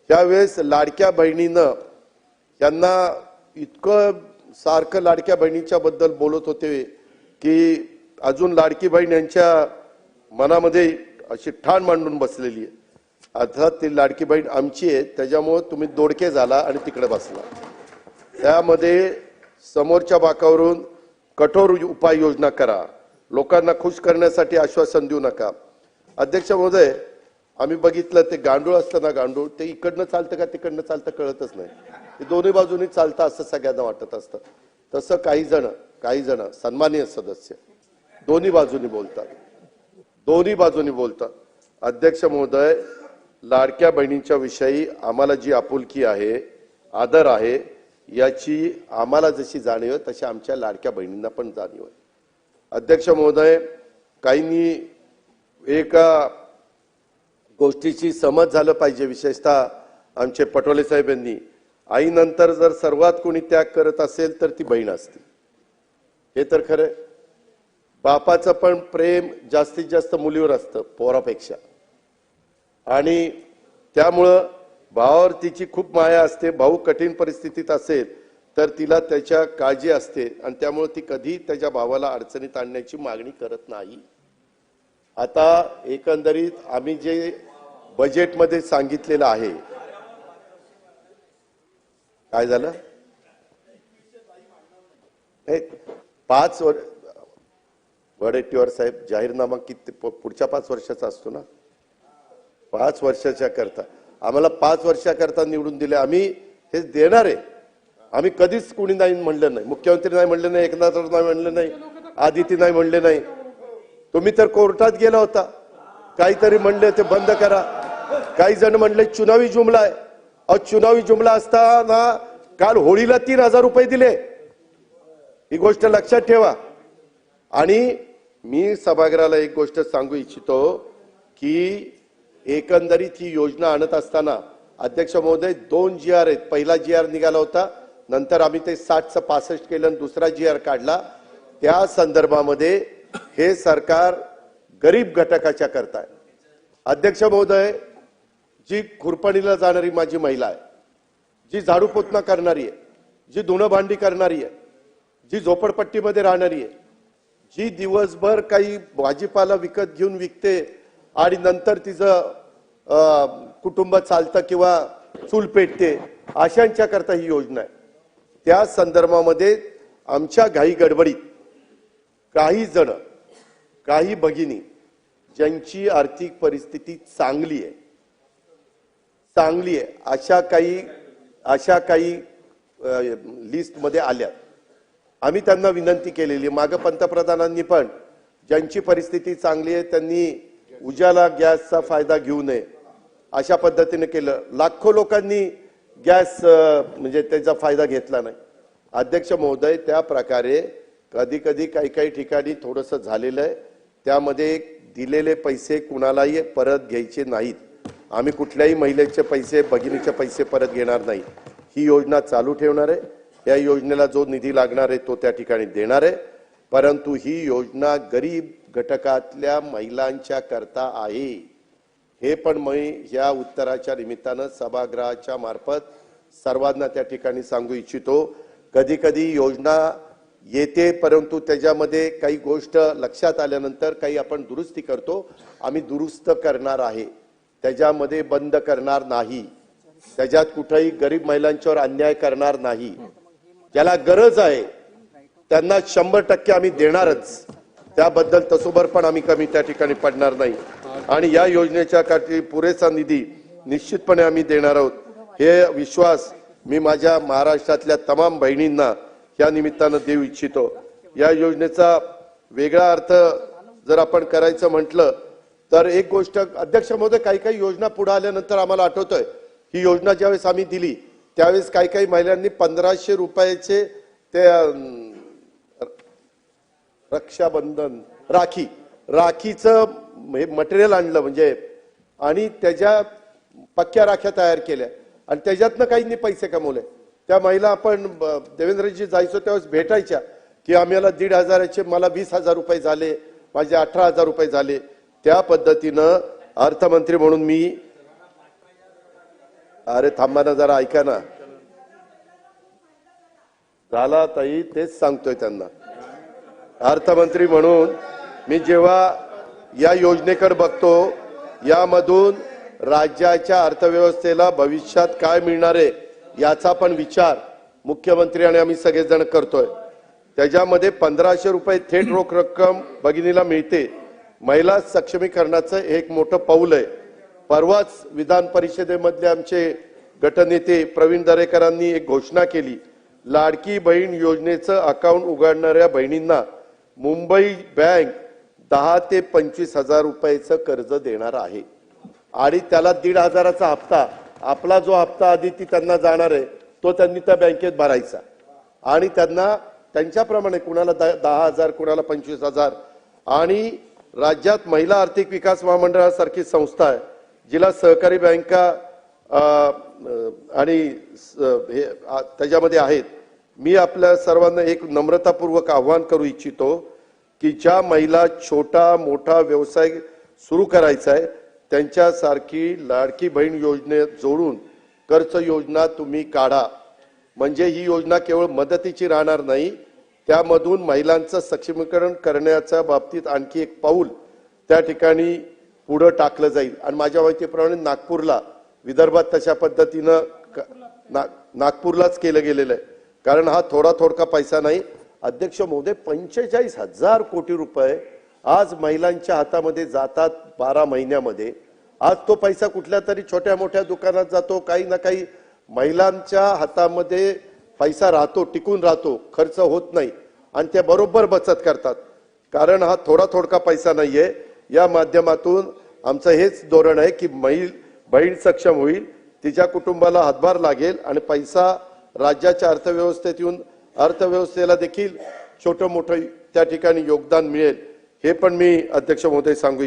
त्यावेळेस लाडक्या बहिणीनं त्यांना इतकं सारखं लाडक्या बहिणीच्या बद्दल बोलत होते की अजून लाडकी बहीण यांच्या मनामध्ये अशी ठाण मांडून बसलेली आहे. अर्थात ती लाडकी बहीण आमची आहे, त्याच्यामुळे तुम्ही दोडके झाला आणि तिकडे बसला. त्यामध्ये समोरच्या बाकावरून कठोर उपाययोजना करा, लोकांना खुश करण्यासाठी आश्वासन देऊ नका. अध्यक्ष महोदय, आम्ही बघितलं ते गांडूळ असतं ना, गांडूळ ते इकडनं चालतं का तिकडनं चालतं कळतच नाही, ते दोन्ही बाजूनी चालतं असं सगळ्यांना वाटत असतं. तसं काही जण सन्माननीय सदस्य दोन्ही बाजूनी बोलतात. अध्यक्ष महोदय, लाडक्या बहिणींच्या विषयी आम्हाला जी आपुलकी आहे, आदर आहे, याची आम्हाला जशी जाणीव आहे तशी आमच्या लाडक्या बहिणींना पण जाणीव आहे. अध्यक्ष महोदय, काहींनी एका गोष्टीची समज झालं पाहिजे, विशेषतः आमचे पटोले साहेब यांनी, आईनंतर जर सर्वात कोणी त्याग करत असेल तर ती बहीण असते. हे तर खरं. बापाचं पण प्रेम जास्तीत जास्त मुलीवर असतं पोरापेक्षा, आणि त्यामुळं भावावर तिची खूप माया असते. भाऊ कठीण परिस्थितीत असेल तर तिला त्याच्या काळजी असते, आणि त्यामुळे ती कधी त्याच्या भावाला अडचणीत आणण्याची मागणी करत नाही. आता एकंदरीत आम्ही जे बजेटमध्ये सांगितलेलं आहे, काय झालं? 5 वर्ष वडेट्टीवार साहेब, जाहीरनामा किती पुढच्या 5 वर्षाचा असतो ना, 5 वर्षाच्या करता आम्हाला 5 वर्षाकरता निवडून दिले. आम्ही हे देणार आहे. आम्ही कधीच कोणी नाही म्हणलं नाही, मुख्यमंत्री नाही म्हणले नाही, एकनाथ नाही म्हणले नाही, आदिती नाही म्हणले नाही. तुम्ही तर कोर्टात गेला होता, काहीतरी म्हणले ते बंद करा. काही जण म्हणले चुनावी जुमला आहे. चुनावी जुमला असताना काल होळीला 3000 रुपये दिले, ही गोष्ट लक्षात ठेवा. आणि मी सभागृहाला एक गोष्ट सांगू इच्छितो की एकंदरीत ही योजना आणत असताना अध्यक्ष महोदय 2 GR आहेत. पहिला GR निघाला होता, नंतर आम्ही ते 60चं 65 केलं आणि दुसरा GR काढला. त्या संदर्भामध्ये हे सरकार गरीब घटकाच्या करताय. अध्यक्ष महोदय, जी खुरपणीला जाणारी माझी महिला आहे, जी झाडू पोतना करणारी आहे, जी धुणं भांडी करणारी आहे, जी झोपडपट्टीमध्ये राहणारी आहे, जी दिवसभर काही भाजीपाला विकत घेऊन विकते आणि नंतर तिचं कुटुंब चालतं किंवा चूल पेटते, अशांच्या करता ही योजना आहे. त्या संदर्भामध्ये आमच्या घाई गडबडीत काही भगिनी ज्यांची आर्थिक परिस्थिती चांगली आहे, अशा काही लिस्ट मध्ये आल्या. आम्ही त्यांना विनंती केलेली, मागे पंतप्रधानांनी पण ज्यांची परिस्थिती चांगली आहे त्यांनी उजाला गॅसचा फायदा घेऊ नये अशा पद्धतीने केलं. लाखो लोकांनी गॅस म्हणजे त्याचा फायदा घेतला नाही. अध्यक्ष महोदय, त्या प्रकारे कधी काही ठिकाणी थोडंसं झालेलं आहे. त्यामध्ये दिलेले पैसे कुणालाही परत घ्यायचे नाहीत. आम्ही कुठल्याही महिलेचे पैसे, भगिनीचे पैसे परत घेणार नाही. ही योजना चालू ठेवणार आहे. या योजनेला जो निधी लागणार आहे तो त्या ठिकाणी देणार आहे. परंतु ही योजना गरीब घटकातल्या महिलांच्या करता आहे. हे पण मी या उत्तराच्या निमित्तानं सभागृहाच्या मार्फत सर्वांना त्या ठिकाणी सांगू इच्छितो. कधी योजना येते, परंतु त्याच्यामध्ये काही गोष्ट लक्षात आल्यानंतर काही आपण दुरुस्ती करतो. आम्ही दुरुस्त करणार आहे, त्याच्यामध्ये बंद करणार नाही. त्याच्यात कुठेही गरीब महिलांच्यावर अन्याय करणार नाही. ज्याला गरज आहे त्यांना 100% आम्ही देणारच. त्याबद्दल तसोबर पण आम्ही कमी त्या ठिकाणी पडणार नाही. आणि या योजनेच्या साठी पुरेसा निधी निश्चितपणे आम्ही देणार आहोत. हे विश्वास मी माझ्या महाराष्ट्रातल्या तमाम बहिणींना या निमित्तानं देऊ इच्छितो. या योजनेचा वेगळा अर्थ जर आपण करायचं म्हटलं तर एक गोष्ट अध्यक्ष महोदय, काही योजना पुढे आल्यानंतर आम्हाला आठवतंय, ही योजना ज्यावेळेस आम्ही दिली त्यावेळेस काही महिलांनी 1500 रुपयाचे ते रक्षाबंधन राखीचं मटेरियल आणलं म्हणजे, आणि त्याच्या पक्क्या राख्या तयार केल्या आणि त्याच्यातनं काहींनी पैसे कमवले. त्या महिला आपण देवेंद्रजी जायचो त्यावेळेस भेटायच्या की आम्हाला 1500चे मला 20,000 रुपये झाले, माझे 18,000 रुपये झाले. त्या पद्धतीनं अर्थमंत्री म्हणून मी अरे थांबा ना जरा, ऐका ना. झाला ताई, तेच सांगतोय त्यांना. अर्थमंत्री म्हणून मी जेव्हा या योजनेकडे बघतो, यामधून राज्याच्या अर्थव्यवस्थेला भविष्यात काय मिळणार आहे याचा पण विचार मुख्यमंत्री आणि आम्ही सगळेजण करतोय. त्याच्यामध्ये 1500 रुपये थेट रोख रक्कम भगिनीला मिळते. महिला सक्षमीकरणाचं एक मोठं पाऊल आहे. परवाच विधान परिषदेमधले आमचे गटनेते प्रवीण दरेकरांनी एक घोषणा केली. लाडकी बहीण योजनेचं अकाउंट उघडणाऱ्या बहिणींना मुंबई बँक 10 ते 25 हजार रुपयाचं कर्ज देणार आहे. आणि त्याला 1,500चा हप्ता, आपला जो हप्ता आधी ती त्यांना जाणार आहे तो त्यांनी त्या बँकेत भरायचा. आणि त्यांना त्यांच्याप्रमाणे कुणाला 10,000, कुणाला 25,000. आणि राज्यात महिला आर्थिक विकास महामंडळासारखी संस्था आहे, जिला सहकारी बँका आणि त्याच्यामध्ये आहेत. मी आपल्या सर्वांना एक नम्रतापूर्वक आवाहन करू इच्छितो की ज्या महिला छोटा मोठा व्यवसाय सुरू करायचा आहे त्यांच्यासारखी लाडकी बहीण योजनेत जोडून कर्ज योजना तुम्ही काढा. म्हणजे ही योजना केवळ मदतीची राहणार नाही, त्यामधून महिलांचं सक्षमीकरण करण्याच्या बाबतीत आणखी एक पाऊल त्या ठिकाणी पुढे टाकलं जाईल. आणि माझ्या माहितीप्रमाणे नागपूरला, विदर्भात तशा पद्धतीनं नागपूरलाच केलं गेलेलं आहे. कारण हा थोडका पैसा नाही. अध्यक्ष महोदय, 45,000 कोटी रुपये आज महिलांच्या हातामध्ये जातात 12 महिन्यामध्ये. आज तो पैसा कुठल्या तरी छोट्या मोठ्या दुकानात जातो, काही ना काही महिलांच्या हातामध्ये पैसा राहतो, टिकून राहतो, खर्च होत नाही आणि ते बरोबर बचत करतात. कारण हा थोडका पैसा नाहीये. या माध्यमातून आमचं हेच धोरण आहे की बहीण सक्षम होईल, तिच्या कुटुंबाला हातभार लागेल आणि पैसा राज्याच्या अर्थव्यवस्थेत येऊन अर्थव्यवस्थेला देखील छोटं मोठं त्या ठिकाणी योगदान मिळेल. हे पण मी अध्यक्ष महोदय सांगू